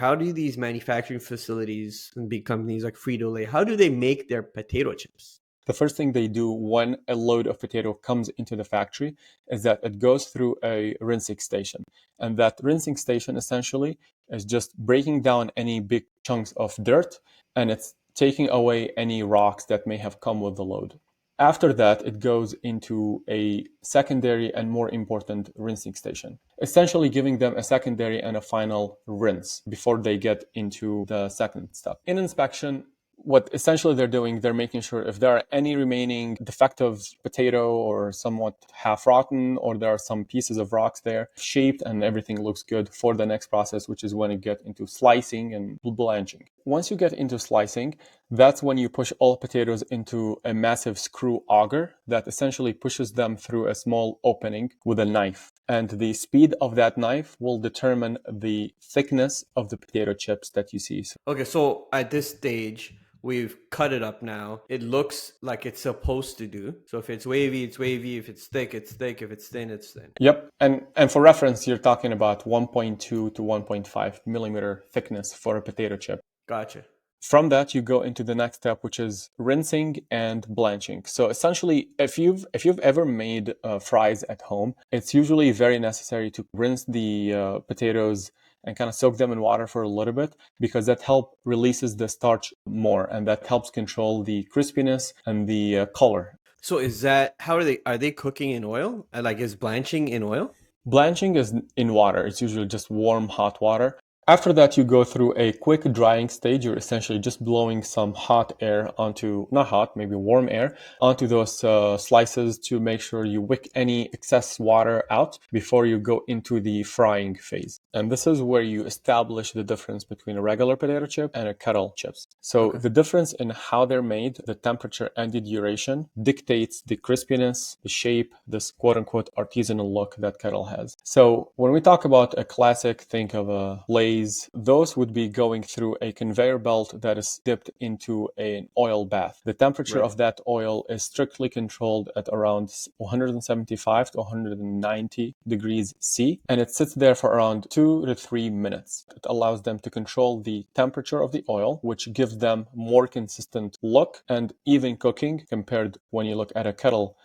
How do these manufacturing facilities and big companies like Frito-Lay, how do they make their potato chips? The first thing they do when a load of potato comes into the factory is that it goes through a rinsing station. And that rinsing station essentially is just breaking down any big chunks of dirt, and it's taking away any rocks that may have come with the load. After that, it goes into a secondary and more important rinsing station, essentially giving them a secondary and a final rinse before they get into the second step. In inspection, what essentially they're doing, they're making sure if there are any remaining defective potato or somewhat half rotten, or there are some pieces of rocks there, shaped and everything looks good for the next process, which is when you get into slicing and blanching. Once you get into slicing, that's when you push all potatoes into a massive screw auger that essentially pushes them through a small opening with a knife. And the speed of that knife will determine the thickness of the potato chips that you see. Okay, so at this stage, we've cut it up now. It looks like it's supposed to do. So if it's wavy, it's wavy. If it's thick, it's thick. If it's thin, it's thin. Yep. And for reference, you're talking about 1.2 to 1.5 millimeter thickness for a potato chip. Gotcha. From that, you go into the next step, which is rinsing and blanching. So essentially, if you've ever made fries at home, it's usually very necessary to rinse the potatoes and kind of soak them in water for a little bit, because that helps releases the starch more, and that helps control the crispiness and the color. So is that how are they cooking in oil? Like is blanching in oil? Blanching is in water. It's usually just warm, hot water. After that, you go through a quick drying stage. You're essentially just blowing some hot air onto, not hot, maybe warm air, onto those slices to make sure you wick any excess water out before you go into the frying phase. And this is where you establish the difference between a regular potato chip and a kettle chips. So Okay. the difference in how they're made, the temperature and the duration dictates the crispiness, the shape, this quote unquote artisanal look that kettle has. So when we talk about a classic, think of a Lay's, those would be going through a conveyor belt that is dipped into an oil bath. The temperature Right. of that oil is strictly controlled at around 175 to 190 degrees C, and it sits there for around 2 to 3 minutes. It allows them to control the temperature of the oil, which gives them more consistent look and even cooking compared when you look at a kettle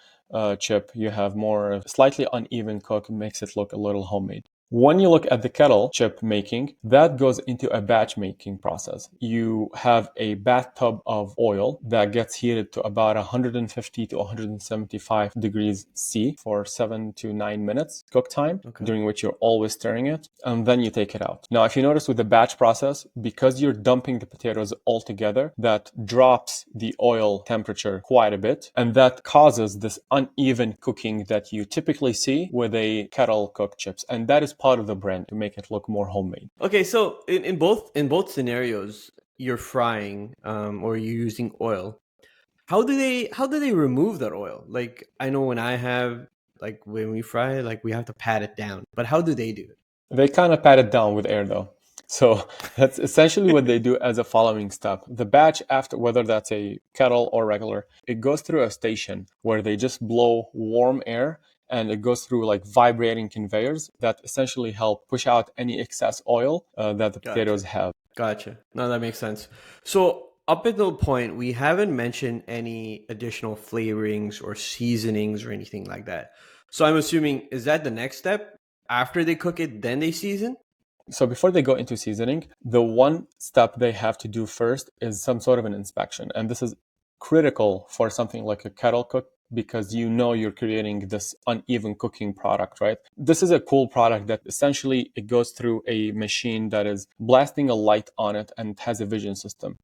chip. You have more slightly uneven cook, makes it look a little homemade. When you look at the kettle chip making, that goes into a batch making process. You have a bathtub of oil that gets heated to about 150 to 175 degrees C for 7 to 9 minutes cook time, Okay. during which you're always stirring it, and then you take it out. Now, if you notice with the batch process, because you're dumping the potatoes all together, that drops the oil temperature quite a bit, and that causes this uneven cooking that you typically see with a kettle cooked chips. And that is part of the brand to make it look more homemade. Okay, so in both scenarios, you're frying or you're using oil. How do they remove that oil? Like I know when I have like when we fry, like we have to pat it down. But how do they do it? They kind of pat it down with air though. So that's essentially what they do as a following step. The batch, after, whether that's a kettle or regular, it goes through a station where they just blow warm air, and it goes through like vibrating conveyors that essentially help push out any excess oil that the Gotcha. potatoes have. Gotcha. No, that makes sense. So up until the point, we haven't mentioned any additional flavorings or seasonings or anything like that. So I'm assuming is that the next step? After they cook it, then they season? So before they go into seasoning, the one step they have to do first is some sort of an inspection. And this is critical for something like a kettle cook, because you know you're creating this uneven cooking product, right? This is a cool product that essentially it goes through a machine that is blasting a light on it, and it has a vision system.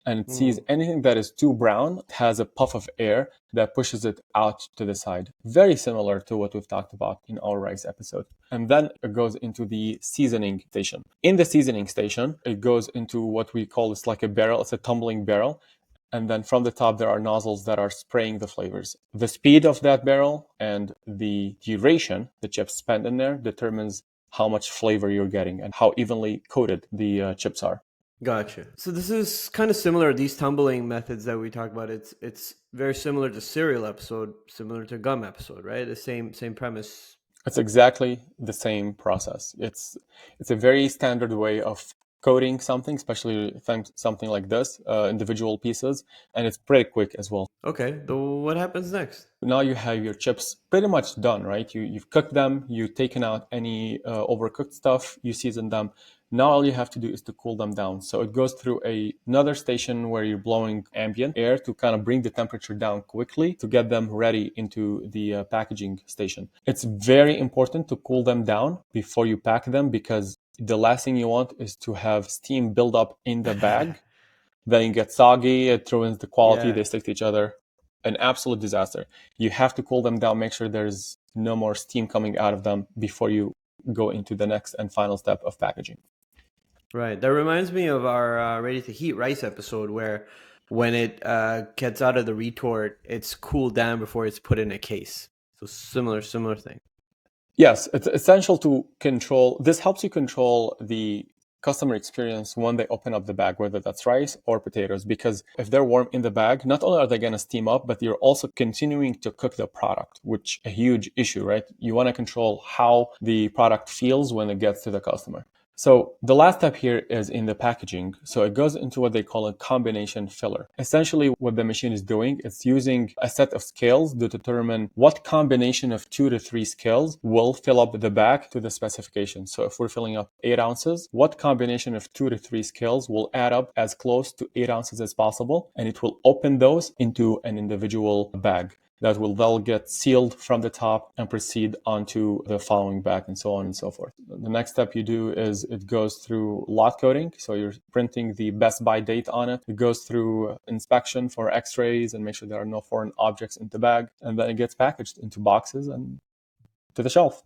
And it sees Mm. anything that is too brown, it has a puff of air that pushes it out to the side. Very similar to what we've talked about in our rice episode. And then it goes into the seasoning station. In the seasoning station, it goes into what we call, it's like a barrel, it's a tumbling barrel. And then from the top, there are nozzles that are spraying the flavors. The speed of that barrel and the duration the chips spend in there determines how much flavor you're getting and how evenly coated the chips are. Gotcha. So this is kind of similar. These tumbling methods that we talk about, it's very similar to cereal episode, similar to gum episode, right? The same premise. It's exactly the same process. It's a very standard way of coating something, especially something like this, individual pieces, and it's pretty quick as well. Okay, so what happens next? Now you have your chips pretty much done, right? You've cooked them, you've taken out any overcooked stuff, you season them. Now all you have to do is to cool them down. So it goes through another station where you're blowing ambient air to kind of bring the temperature down quickly to get them ready into the packaging station. It's very important to cool them down before you pack them, because the last thing you want is to have steam build up in the bag. Then you get soggy, it ruins the quality, Yeah. they stick to each other. An absolute disaster. You have to cool them down, make sure there's no more steam coming out of them before you go into the next and final step of packaging. Right. That reminds me of our ready to heat rice episode where when it gets out of the retort, it's cooled down before it's put in a case. So similar thing. Yes, it's essential to control. This helps you control the customer experience when they open up the bag, whether that's rice or potatoes, because if they're warm in the bag, not only are they going to steam up, but you're also continuing to cook the product, which a huge issue, right? You want to control how the product feels when it gets to the customer. So the last step here is in the packaging. So it goes into what they call a combination filler. Essentially, what the machine is doing, it's using a set of scales to determine what combination of 2 to 3 scales will fill up the bag to the specification. So if we're filling up 8 ounces, what combination of 2 to 3 scales will add up as close to 8 ounces as possible, and it will open those into an individual bag that will then get sealed from the top and proceed onto the following bag, and so on and so forth. The next step you do is it goes through lot coding. So you're printing the best by date on it. It goes through inspection for x-rays and make sure there are no foreign objects in the bag. And then it gets packaged into boxes and to the shelf.